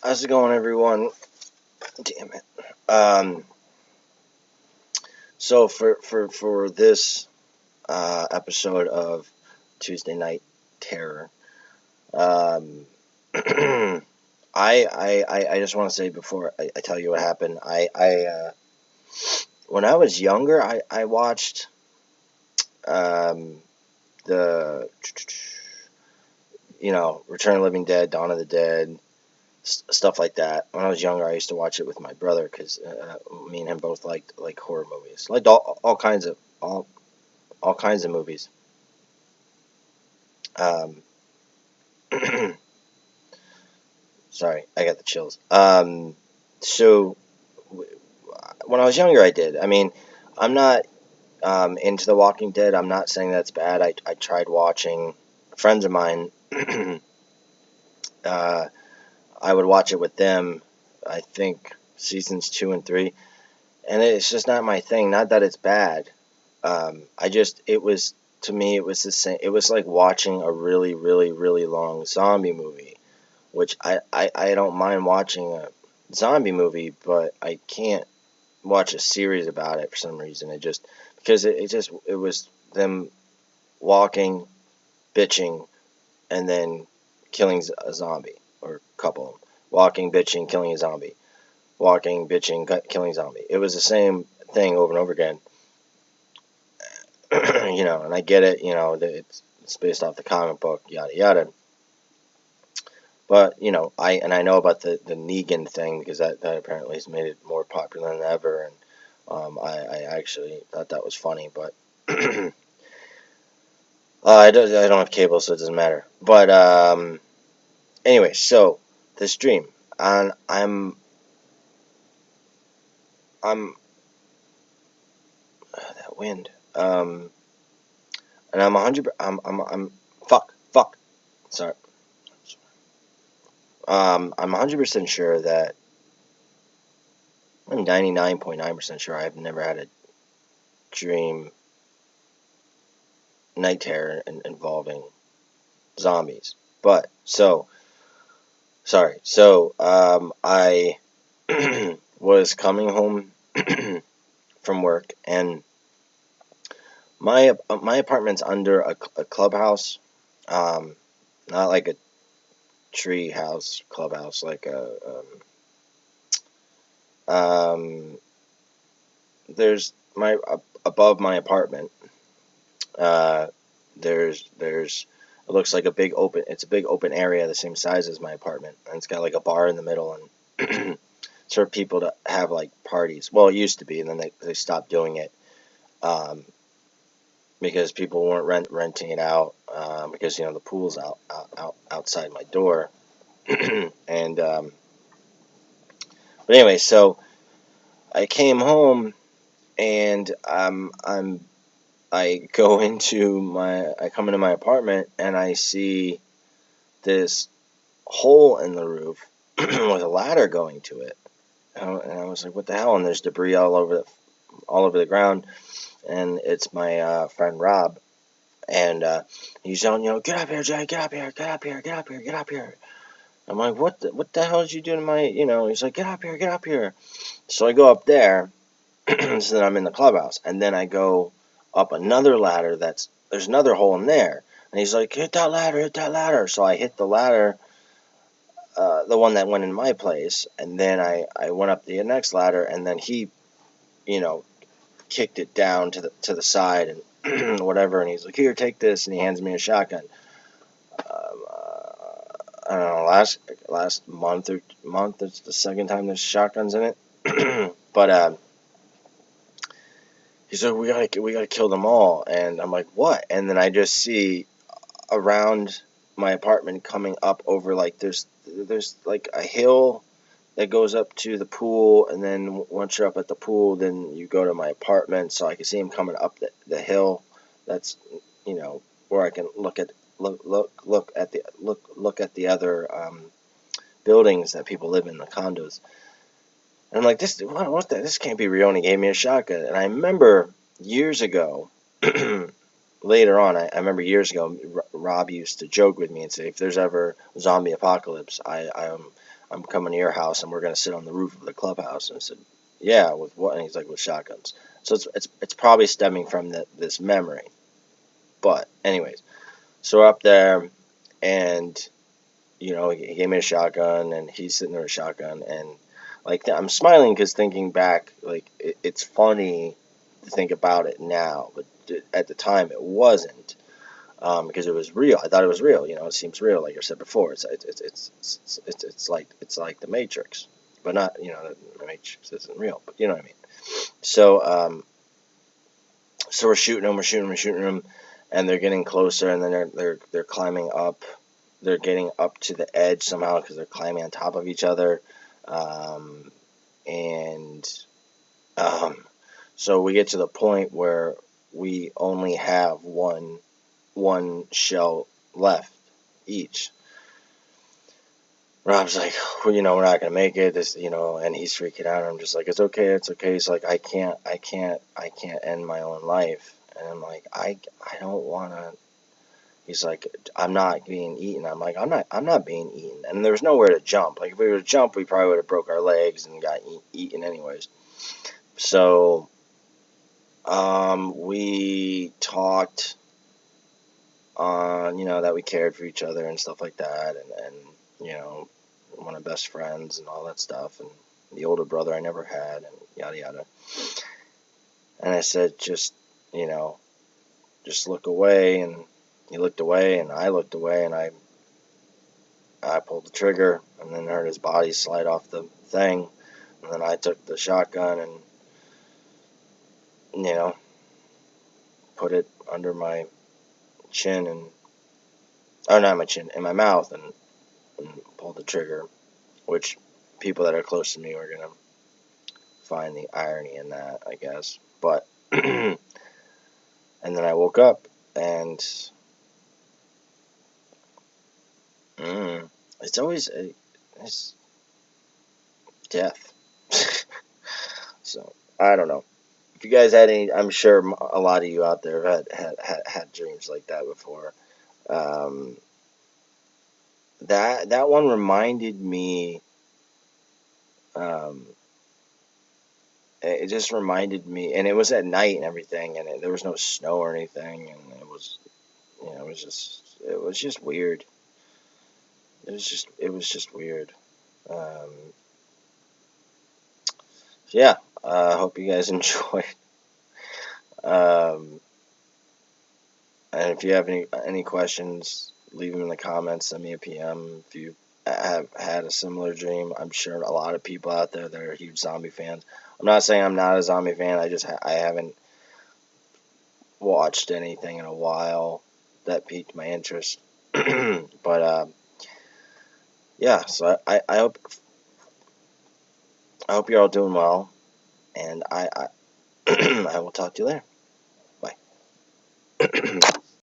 How's it going, everyone? Damn it. Um, so for this episode of Tuesday Night Terror, um, I just want to say before I tell you what happened. When I was younger, I watched um, the Return of the Living Dead, Dawn of the Dead, stuff like that. When I was younger, I used to watch it with my brother because me and him both liked like horror movies, liked all kinds of all kinds of movies. Um, sorry, I got the chills. So when I was younger, I did. I mean, I'm not into The Walking Dead. I'm not saying that's bad. I tried watching. Friends of mine, uh, I would watch it with them. I think seasons 2 and 3, and it's just not my thing. Not that it's bad. It was, to me, it was the same. It was like watching a really, really, really long zombie movie, which I don't mind watching a zombie movie, but I can't watch a series about it for some reason. Because it was them walking, bitching, and then killing a zombie or a couple. Walking, bitching, killing a zombie. Walking, bitching, killing a zombie. It was the same thing over and over again. And I get it. It's based off the comic book, yada yada. But I know about the Negan thing because that apparently has made it more popular than ever, and I actually thought that was funny, but I don't have cable, so it doesn't matter. But anyway, so this dream, and I'm that wind, and I'm 100. I'm fuck. Sorry. I'm 100% sure that I'm 99.9% sure I've never had a dream night terror involving zombies. But so sorry. So I was coming home from work, and my apartment's under a clubhouse, um, not like a tree house clubhouse, like a there's my above my apartment. Uh, there's it looks like a big open. It's a big open area, the same size as my apartment, and it's got like a bar in the middle, and it's for people to have like parties. Well, it used to be, and then they stopped doing it because people weren't renting it out because the pool's outside my door, and but anyway, so I came home and I come into my apartment and I see this hole in the roof with a ladder going to it. And I was like, "What the hell?" And there's debris all over the ground. And it's my friend Rob, and he's yelling, "Get up here, Jay! Get up here! Get up here! Get up here! Get up here!" I'm like, "What the hell did you do to my?" He's like, "Get up here! Get up here!" So I go up there, so then I'm in the clubhouse, and then I go up another ladder. There's another hole in there, and he's like, "Hit that ladder! Hit that ladder!" So I hit the ladder, the one that went in my place, and then I went up the next ladder, and then he, you know, kicked it down to the side and whatever, and he's like, "Here, take this," and he hands me a shotgun. I don't know, last month it's the second time there's shotguns in it, but he's like, we gotta kill them all, and I'm like, what? And then I just see around my apartment coming up over like there's like a hill that goes up to the pool, and then once you're up at the pool, then you go to my apartment. So I can see him coming up the hill. That's where I can look at the other buildings that people live in, the condos. And I'm like, what this can't be real. And he gave me a shotgun. And I remember years ago, later on, I remember years ago, Rob used to joke with me and say, if there's ever a zombie apocalypse, I'm coming to your house and we're going to sit on the roof of the clubhouse. And I said, yeah, with what? And he's like, with shotguns. So it's probably stemming from this memory. But anyways, so we're up there, and he gave me a shotgun, and he's sitting there with a shotgun, and like I'm smiling because thinking back, like it's funny to think about it now, but at the time it wasn't. Because it was real. I thought it was real. It seems real, like I said before. It's like the Matrix, but not. The Matrix isn't real, but you know what I mean. So so we're shooting them, and they're getting closer, and then they're climbing up. They're getting up to the edge somehow because they're climbing on top of each other, and so we get to the point where we only have one shell left each. Rob's like, well, we're not gonna make it. And he's freaking out. I'm just like, it's okay. He's like, I can't end my own life. And I'm like, I don't wanna. He's like, I'm not being eaten. I'm like, I'm not being eaten. And there was nowhere to jump. Like if we were to jump, we probably would have broke our legs and got eaten anyways. So, we talked on, that we cared for each other and stuff like that, and one of best friends and all that stuff, and the older brother I never had, and yada yada. And I said, just look away, and he looked away, and I looked away, and I pulled the trigger, and then heard his body slide off the thing, and then I took the shotgun and put it under my chin, and not my chin, in my mouth, and pulled the trigger, which people that are close to me are gonna find the irony in that, I guess. But and then I woke up, and it's always it's death. So I don't know. If you guys had any, I'm sure a lot of you out there have had dreams like that before. That one reminded me. It just reminded me, and it was at night and everything, and there was no snow or anything, and it was just weird. It was just weird. Yeah, I hope you guys enjoyed. Um, and if you have any questions, leave them in the comments. Send me a PM if you have had a similar dream. I'm sure a lot of people out there that are huge zombie fans. I'm not saying I'm not a zombie fan. I haven't watched anything in a while that piqued my interest. But yeah, so I hope you're all doing well, and I will talk to you later. Bye.